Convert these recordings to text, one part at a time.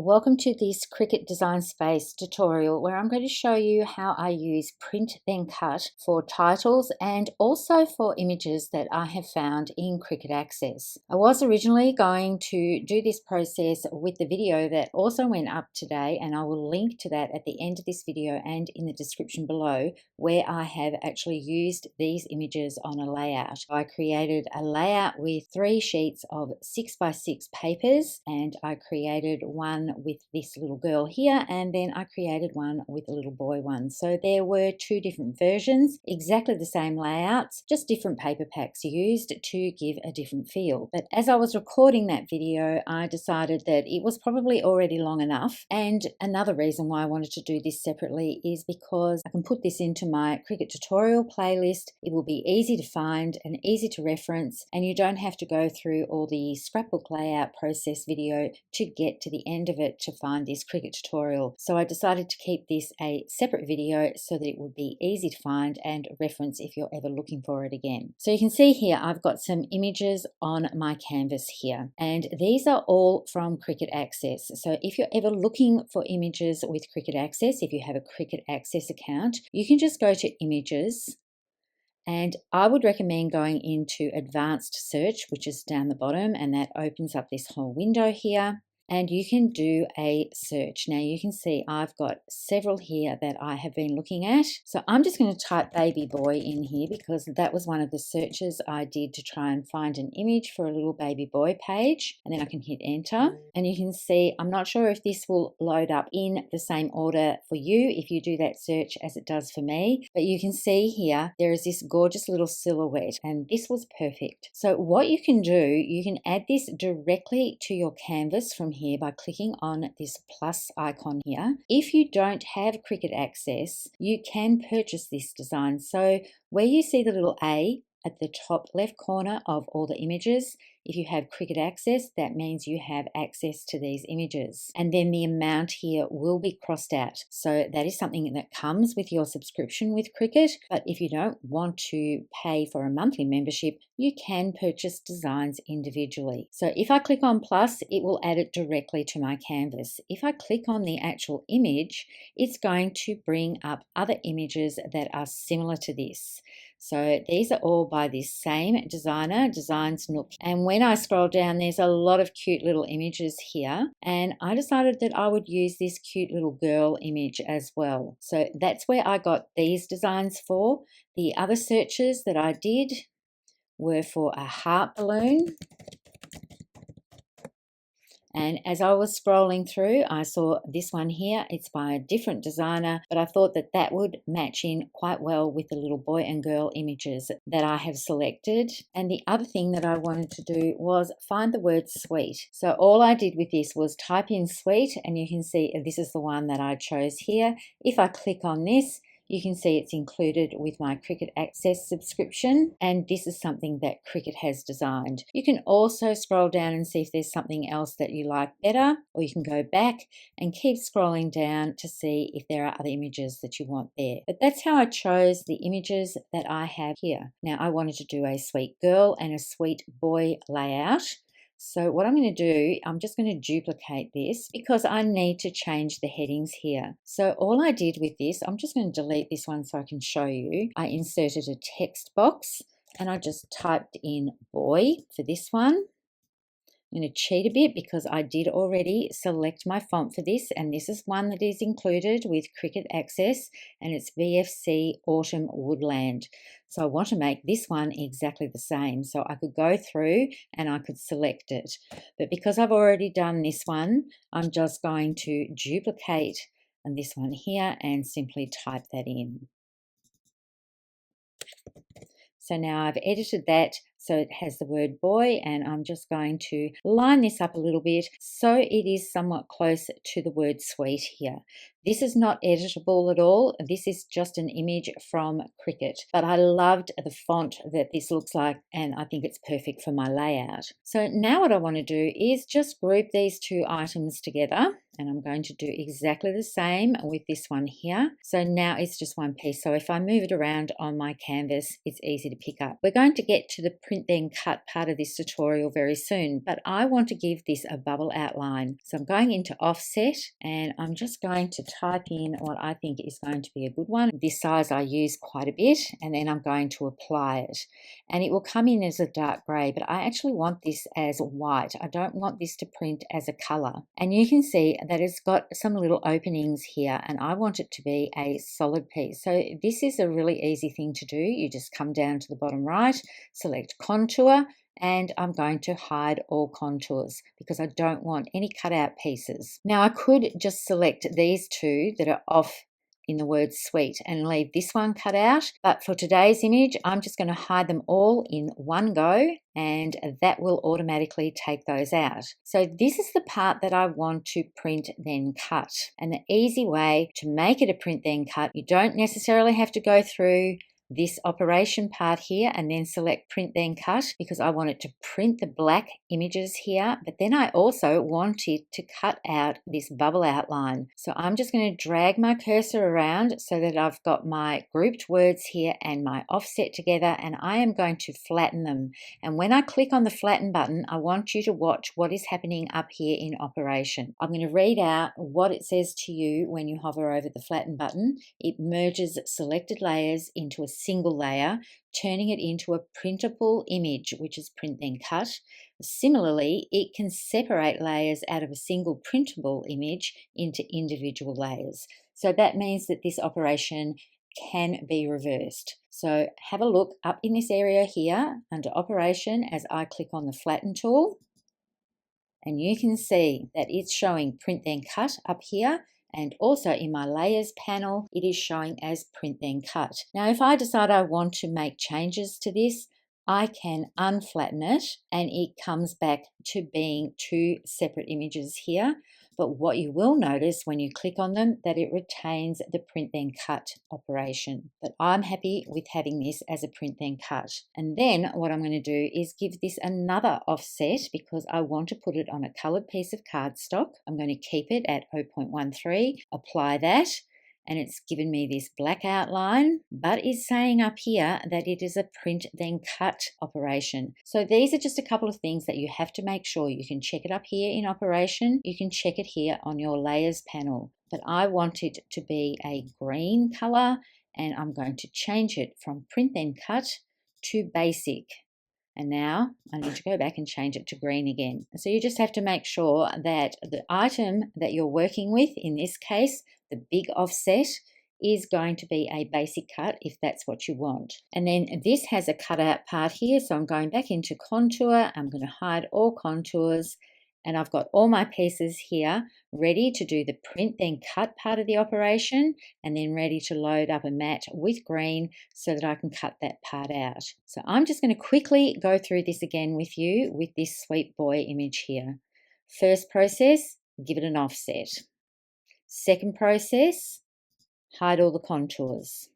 Welcome to this Cricut Design Space tutorial where I'm going to show you how I use print then cut for titles and also for images that I have found in Cricut Access. I was originally going to do this process with the video that also went up today, and I will link to that at the end of this video and in the description below, where I have actually used these images on a layout. I created a layout with 3 sheets of 6x6 papers, and I created one with this little girl here, and then I created one with a little boy one. So there were 2 different versions, exactly the same layouts, just different paper packs used to give a different feel. But as I was recording that video, I decided that it was probably already long enough, and another reason why I wanted to do this separately is because I can put this into my Cricut tutorial playlist. It will be easy to find and easy to reference, and you don't have to go through all the scrapbook layout process video to get to the end of it to find this Cricut tutorial. So I decided to keep this a separate video so that it would be easy to find and reference if you're ever looking for it again. So you can see here I've got some images on my canvas here, and these are all from Cricut Access. So if you're ever looking for images with Cricut Access, if you have a Cricut Access account, you can just go to Images, and I would recommend going into Advanced Search, which is down the bottom, and that opens up this whole window here. And you can do a search. Now you can see I've got several here that I have been looking at. So I'm just going to type baby boy in here because that was one of the searches I did to try and find an image for a little baby boy page. And then I can hit enter. And you can see, I'm not sure if this will load up in the same order for you if you do that search as it does for me. But you can see here, there is this gorgeous little silhouette, and this was perfect. So what you can do, you can add this directly to your canvas from here by clicking on this plus icon here. If you don't have Cricut Access, you can purchase this design. So where you see the little A at the top left corner of all the images, if you have Cricut Access, that means you have access to these images. And then the amount here will be crossed out. So that is something that comes with your subscription with Cricut. But if you don't want to pay for a monthly membership, you can purchase designs individually. So if I click on plus, it will add it directly to my canvas. If I click on the actual image, it's going to bring up other images that are similar to this. So these are all by this same designer, Designs Nook. And when I scroll down, there's a lot of cute little images here. And I decided that I would use this cute little girl image as well. So that's where I got these designs for. The other searches that I did were for a heart balloon. And as I was scrolling through, I saw this one here. It's by a different designer, but I thought that that would match in quite well with the little boy and girl images that I have selected. And the other thing that I wanted to do was find the word sweet. So all I did with this was type in sweet, and you can see this is the one that I chose here. If I click on this, you can see it's included with my Cricut Access subscription, and this is something that Cricut has designed. You can also scroll down and see if there's something else that you like better, or you can go back and keep scrolling down to see if there are other images that you want there. But that's how I chose the images that I have here. Now I wanted to do a sweet girl and a sweet boy layout. So what I'm going to do, I'm just going to duplicate this because I need to change the headings here. So all I did with this, I'm just going to delete this one so I can show you. I inserted a text box and I just typed in boy for this one. I'm going to cheat a bit because I did already select my font for this, and this is one that is included with Cricut Access, and it's BFC Autumn Woodland. So I want to make this one exactly the same. So I could go through and I could select it. But because I've already done this one, I'm just going to duplicate this one here and simply type that in. So now I've edited that so it has the word boy, and I'm just going to line this up a little bit so it is somewhat close to the word sweet here. This is not editable at all. This is just an image from Cricut, but I loved the font that this looks like, and I think it's perfect for my layout. So now what I want to do is just group these 2 items together, and I'm going to do exactly the same with this one here. So now it's just one piece. So if I move it around on my canvas, it's easy to pick up. We're going to get to the print print then cut part of this tutorial very soon, but I want to give this a bubble outline. So I'm going into offset and I'm just going to type in what I think is going to be a good one. This size I use quite a bit, and then I'm going to apply it. And it will come in as a dark grey, but I actually want this as white. I don't want this to print as a colour. And you can see that it's got some little openings here, and I want it to be a solid piece. So this is a really easy thing to do. You just come down to the bottom right, select contour, and I'm going to hide all contours because I don't want any cutout pieces. Now I could just select these two that are off in the word sweet and leave this one cut out, but for today's image I'm just going to hide them all in one go, and that will automatically take those out. So this is the part that I want to print then cut, and the easy way to make it a print then cut, you don't necessarily have to go through this operation part here and then select print then cut, because I want it to print the black images here, but then I also want it to cut out this bubble outline. So I'm just going to drag my cursor around so that I've got my grouped words here and my offset together, and I am going to flatten them. And when I click on the flatten button, I want you to watch what is happening up here in operation. I'm going to read out what it says to you when you hover over the flatten button. It merges selected layers into a single layer, turning it into a printable image, which is print then cut. Similarly, it can separate layers out of a single printable image into individual layers. So that means that this operation can be reversed. So have a look up in this area here under operation as I click on the flatten tool, and you can see that it's showing print then cut up here. And also in my layers panel, it is showing as print then cut. Now, if I decide I want to make changes to this, I can unflatten it and it comes back to being two separate images here. But what you will notice when you click on them, that it retains the print then cut operation. But I'm happy with having this as a print then cut. And then what I'm going to do is give this another offset because I want to put it on a coloured piece of cardstock. I'm going to keep it at 0.13, apply that, and it's given me this black outline, but it's saying up here that it is a print then cut operation. So these are just a couple of things that you have to make sure. You can check it up here in operation, you can check it here on your layers panel, but I want it to be a green color, and I'm going to change it from print then cut to basic. And now I need to go back and change it to green again. So you just have to make sure that the item that you're working with, in this case, the big offset, is going to be a basic cut if that's what you want. And then this has a cutout part here. So I'm going back into contour. I'm going to hide all contours. And I've got all my pieces here ready to do the print then cut part of the operation, and then ready to load up a mat with green so that I can cut that part out. So I'm just going to quickly go through this again with you with this sweet boy image here. First process, give it an offset. Second process, hide all the contours.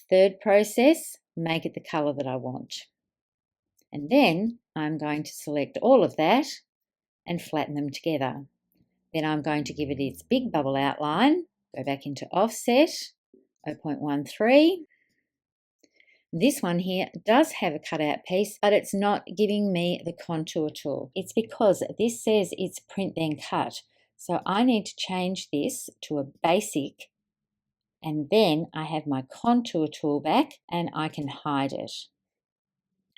Third process, make it the color that I want. And then I'm going to select all of that and flatten them together. Then I'm going to give it its big bubble outline, go back into offset, 0.13. This one here does have a cutout piece, but it's not giving me the contour tool. It's because this says it's print then cut. So I need to change this to a basic, and then I have my contour tool back and I can hide it.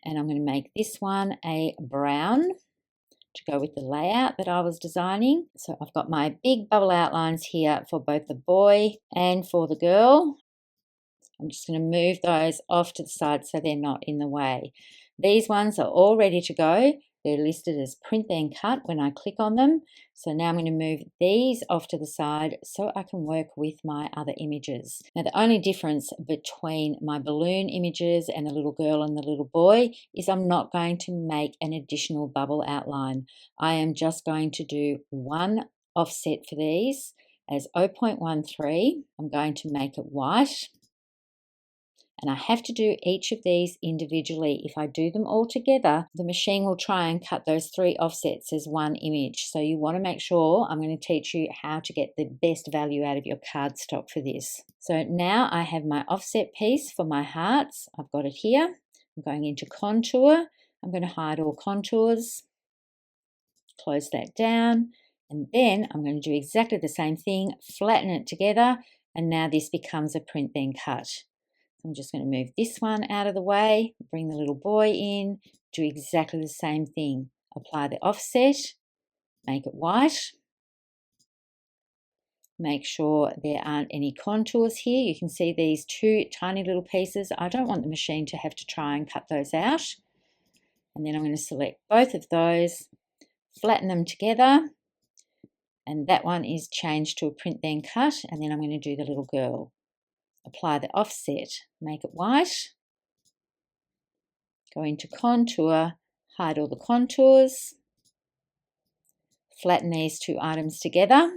And I'm going to make this one a brown to go with the layout that I was designing. So I've got my big bubble outlines here for both the boy and for the girl. I'm just going to move those off to the side so they're not in the way. These ones are all ready to go. They're listed as print then cut when I click on them. So now I'm going to move these off to the side so I can work with my other images. Now the only difference between my balloon images and the little girl and the little boy is I'm not going to make an additional bubble outline. I am just going to do one offset for these as 0.13. I'm going to make it white. And I have to do each of these individually. If I do them all together, the machine will try and cut those 3 offsets as one image. So you want to make sure, I'm going to teach you how to get the best value out of your cardstock for this. So now I have my offset piece for my hearts. I've got it here. I'm going into contour. I'm going to hide all contours. Close that down. And then I'm going to do exactly the same thing, flatten it together. And now this becomes a print then cut. I'm just going to move this one out of the way, bring the little boy in, do exactly the same thing. Apply the offset, make it white. Make sure there aren't any contours here. You can see these 2 tiny little pieces. I don't want the machine to have to try and cut those out. And then I'm going to select both of those, flatten them together. And that one is changed to a print then cut. And then I'm going to do the little girl. Apply the offset, make it white, go into contour, hide all the contours, flatten these 2 items together,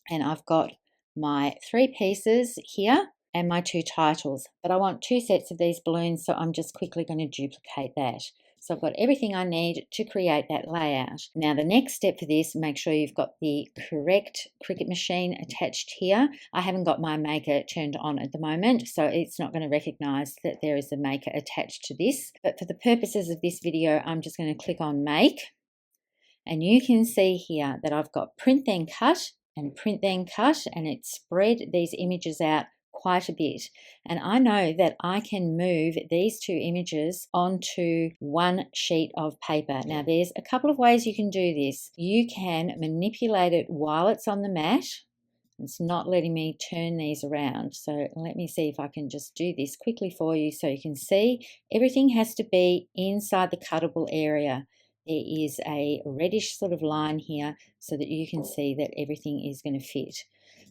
and I've got my 3 pieces here and my 2 titles, but I want 2 sets of these balloons, so I'm just quickly going to duplicate that. So I've got everything I need to create that layout. Now the next step for this, make sure you've got the correct Cricut machine attached here. I haven't got my maker turned on at the moment, so it's not going to recognize that there is a maker attached to this. But for the purposes of this video, I'm just going to click on make. And you can see here that I've got print then cut and print then cut, and it's spread these images out quite a bit. And I know that I can move these 2 images onto one sheet of paper. Now there's a couple of ways you can do this. You can manipulate it while it's on the mat. It's not letting me turn these around. So let me see if I can just do this quickly for you so you can see everything has to be inside the cuttable area. There is a reddish sort of line here so that you can see that everything is going to fit.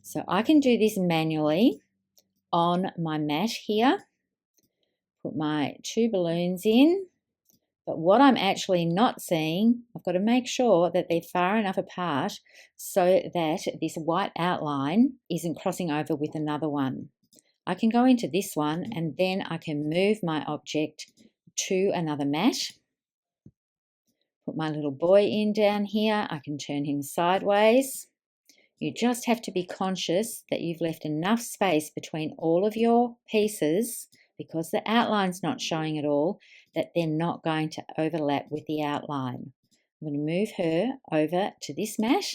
So I can do this manually on my mat here, put my 2 balloons in, but what I'm actually not seeing, I've got to make sure that they're far enough apart so that this white outline isn't crossing over with another one. I can go into this one and then I can move my object to another mat, put my little boy in down here, I can turn him sideways. You just have to be conscious that you've left enough space between all of your pieces, because the outline's not showing at all, that they're not going to overlap with the outline. I'm going to move her over to this mat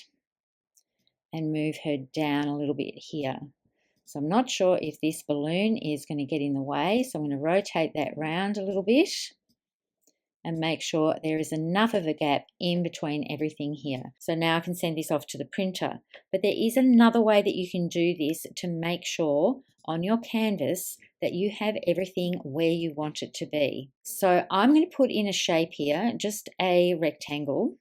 and move her down a little bit here. So I'm not sure if this balloon is going to get in the way, so I'm going to rotate that round a little bit and make sure there is enough of a gap in between everything here. So now I can send this off to the printer. But there is another way that you can do this to make sure on your canvas that you have everything where you want it to be. So I'm going to put in a shape here, just a rectangle.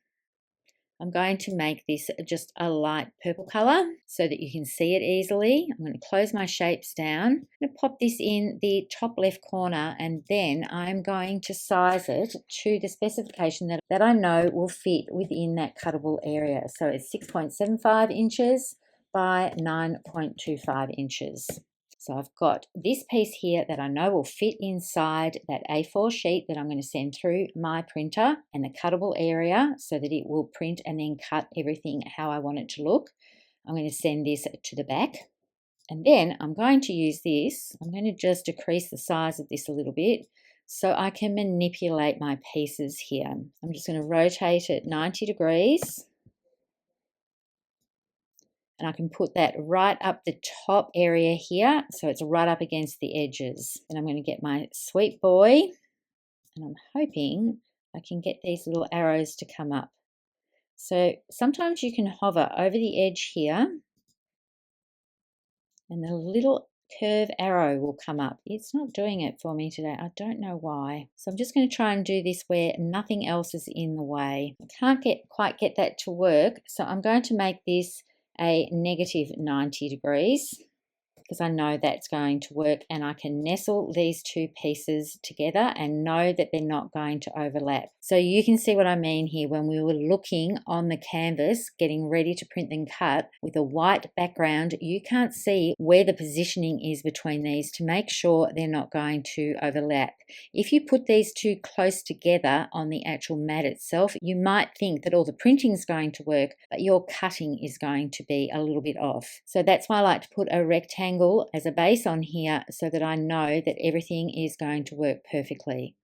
I'm going to make this just a light purple color so that you can see it easily. I'm going to close my shapes down. I'm going to pop this in the top left corner, and then I'm going to size it to the specification that I know will fit within that cuttable area. So it's 6.75 inches by 9.25 inches. So I've got this piece here that I know will fit inside that A4 sheet that I'm going to send through my printer, and the cuttable area so that it will print and then cut everything how I want it to look. I'm going to send this to the back, and then I'm going to use this. I'm going to just decrease the size of this a little bit so I can manipulate my pieces here. I'm just going to rotate it 90 degrees. And I can put that right up the top area here, so it's right up against the edges. And I'm going to get my sweet boy, and I'm hoping I can get these little arrows to come up. So sometimes you can hover over the edge here, and the little curve arrow will come up. It's not doing it for me today. I don't know why. So I'm just going to try and do this where nothing else is in the way. I can't quite get that to work, so I'm going to make this a negative 90 degrees. because I know that's going to work, and I can nestle these two pieces together and know that they're not going to overlap. So you can see what I mean here. When we were looking on the canvas, getting ready to print and cut with a white background, you can't see where the positioning is between these to make sure they're not going to overlap. If you put these two close together on the actual mat itself, you might think that all the printing is going to work, but your cutting is going to be a little bit off. So that's why I like to put a rectangle as a base on here so that I know that everything is going to work perfectly.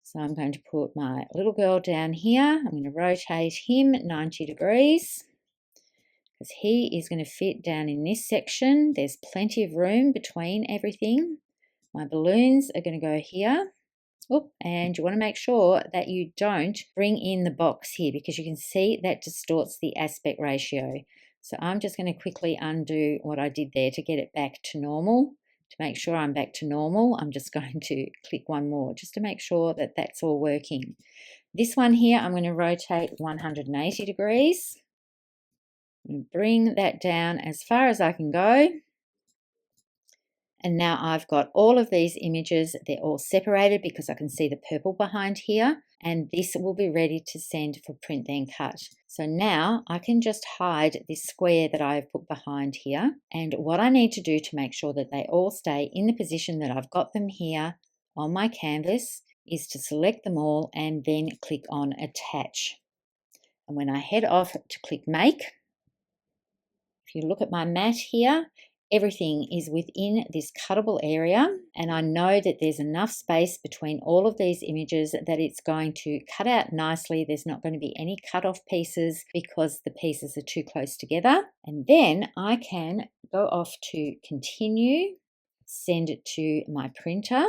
So I'm going to put my little girl down here. I'm going to rotate him 90 degrees because he is going to fit down in this section. There's plenty of room between everything. My balloons are going to go here. Oh, and you want to make sure that you don't bring in the box here, because you can see that distorts the aspect ratio. So I'm just going to quickly undo what I did there to get it back to normal. To make sure I'm back to normal, I'm just going to click one more just to make sure that that's all working. This one here, I'm going to rotate 180 degrees and bring that down as far as I can go. And now I've got all of these images. They're all separated because I can see the purple behind here, and this will be ready to send for print then cut. So now I can just hide this square that I've put behind here, and what I need to do to make sure that they all stay in the position that I've got them here on my canvas is to select them all and then click on attach. And when I head off to click make, if you look at my mat here, everything is within this cuttable area, and I know that there's enough space between all of these images that it's going to cut out nicely. There's not going to be any cut off pieces because the pieces are too close together. And then I can go off to continue, send it to my printer.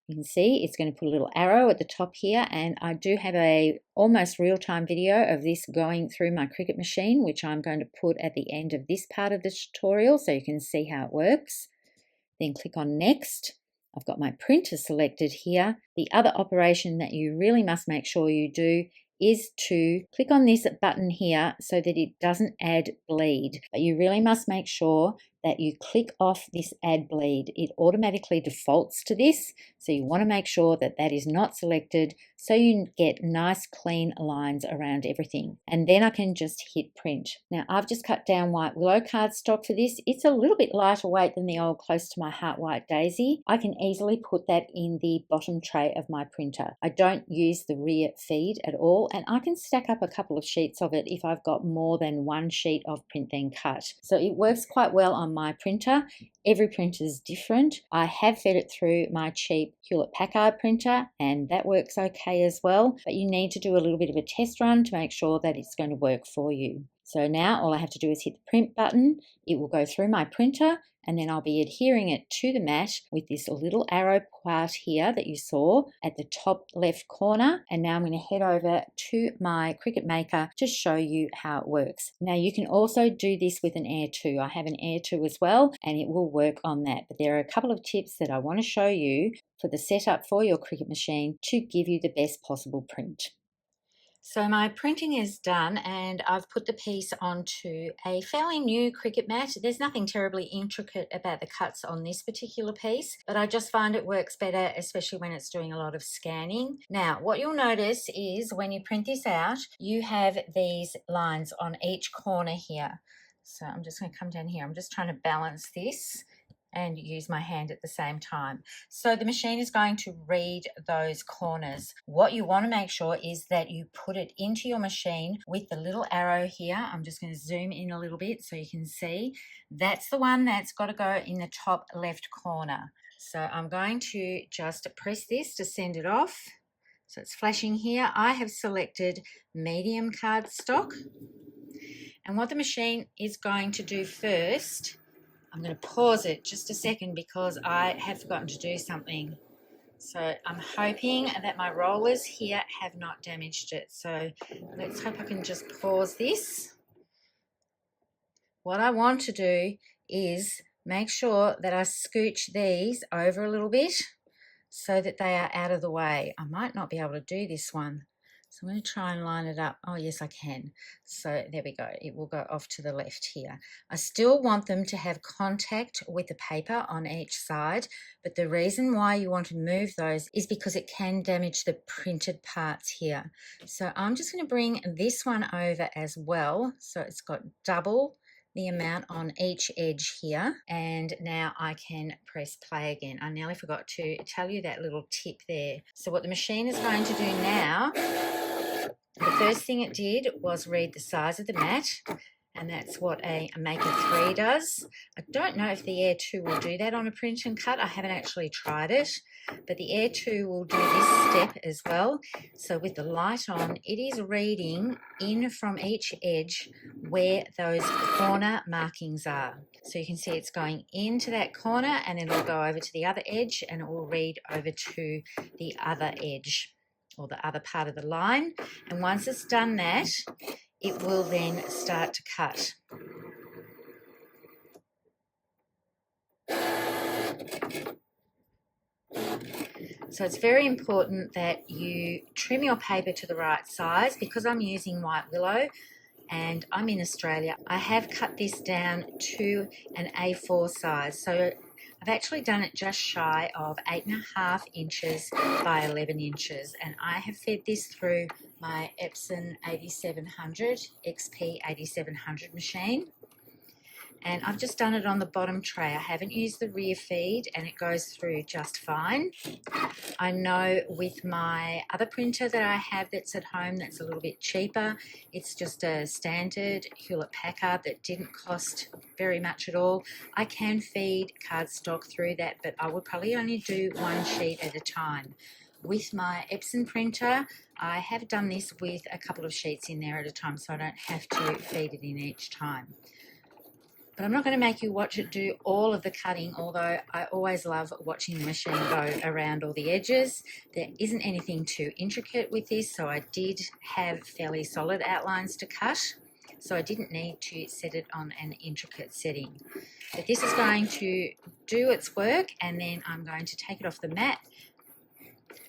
You can see it's going to put a little arrow at the top here, and I do have a almost real-time video of this going through my Cricut machine, which I'm going to put at the end of this part of the tutorial so you can see how it works. Then click on next. I've got my printer selected here. The other operation that you really must make sure you do is to click on this button here so that it doesn't add bleed. But you really must make sure that you click off this add bleed. It automatically defaults to this, so you want to make sure that that is not selected so you get nice clean lines around everything. And then I can just hit print. Now I've just cut down white willow cardstock for this. It's a little bit lighter weight than the old Close to My Heart White Daisy. I can easily put that in the bottom tray of my printer. I don't use the rear feed at all, and I can stack up a couple of sheets of it if I've got more than one sheet of print then cut. So it works quite well on my printer. Every printer is different. I have fed it through my cheap Hewlett-Packard printer, and that works okay as well, but you need to do a little bit of a test run to make sure that it's going to work for you. So now all I have to do is hit the print button. It will go through my printer, and then I'll be adhering it to the mat with this little arrow part here that you saw at the top left corner. And now I'm going to head over to my Cricut Maker to show you how it works. Now you can also do this with an Air 2. I have an Air 2 as well, and it will work on that. But there are a couple of tips that I want to show you for the setup for your Cricut machine to give you the best possible print. So my printing is done, and I've put the piece onto a fairly new Cricut mat. There's nothing terribly intricate about the cuts on this particular piece, but I just find it works better, especially when it's doing a lot of scanning. Now, what you'll notice is when you print this out, you have these lines on each corner here. So I'm just going to come down here. I'm just trying to balance this and use my hand at the same time. So the machine is going to read those corners. What you want to make sure is that you put it into your machine with the little arrow here. I'm just going to zoom in a little bit so you can see. That's the one that's got to go in the top left corner. So I'm going to just press this to send it off. So it's flashing here. I have selected medium cardstock. And what the machine is going to do first, I'm going to pause it just a second because I have forgotten to do something. So I'm hoping that my rollers here have not damaged it. So let's hope I can just pause this. What I want to do is make sure that I scooch these over a little bit so that they are out of the way. I might not be able to do this one. So I'm going to try and line it up. Oh, yes, I can. So there we go. It will go off to the left here. I still want them to have contact with the paper on each side, but the reason why you want to move those is because it can damage the printed parts here. So I'm just going to bring this one over as well. So it's got double the amount on each edge here, and now I can press play again. I nearly forgot to tell you that little tip there. So what the machine is going to do now, the first thing it did was read the size of the mat, and that's what a Maker 3 does. I don't know if the Air 2 will do that on a print and cut. I haven't actually tried it, but the Air 2 will do this step as well. So with the light on, it is reading in from each edge where those corner markings are. So you can see it's going into that corner, and then it'll go over to the other edge, and it will read over to the other edge, or the other part of the line. And once it's done that, it will then start to cut. So it's very important that you trim your paper to the right size. Because I'm using white willow and I'm in Australia, I have cut this down to an A4 size. So I've actually done it just shy of 8.5 inches by 11 inches, and I have fed this through my Epson 8700 XP-8700 machine. And I've just done it on the bottom tray. I haven't used the rear feed, and it goes through just fine. I know with my other printer that I have that's at home that's a little bit cheaper, it's just a standard Hewlett-Packard that didn't cost very much at all. I can feed cardstock through that, but I would probably only do one sheet at a time. With my Epson printer, I have done this with a couple of sheets in there at a time, so I don't have to feed it in each time. But I'm not going to make you watch it do all of the cutting, although I always love watching the machine go around all the edges. There isn't anything too intricate with this, so I did have fairly solid outlines to cut, so I didn't need to set it on an intricate setting. But this is going to do its work, and then I'm going to take it off the mat,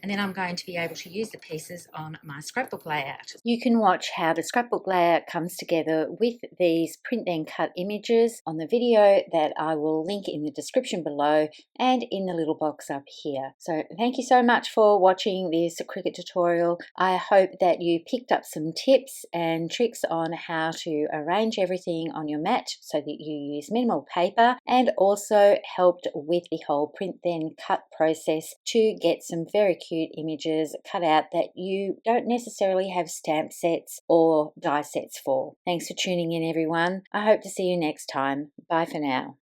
and then I'm going to be able to use the pieces on my scrapbook layout. You can watch how the scrapbook layout comes together with these print then cut images on the video that I will link in the description below and in the little box up here. So thank you so much for watching this Cricut tutorial. I hope that you picked up some tips and tricks on how to arrange everything on your mat so that you use minimal paper, and also helped with the whole print then cut process to get some very cute images cut out that you don't necessarily have stamp sets or die sets for. Thanks for tuning in, everyone. I hope to see you next time. Bye for now.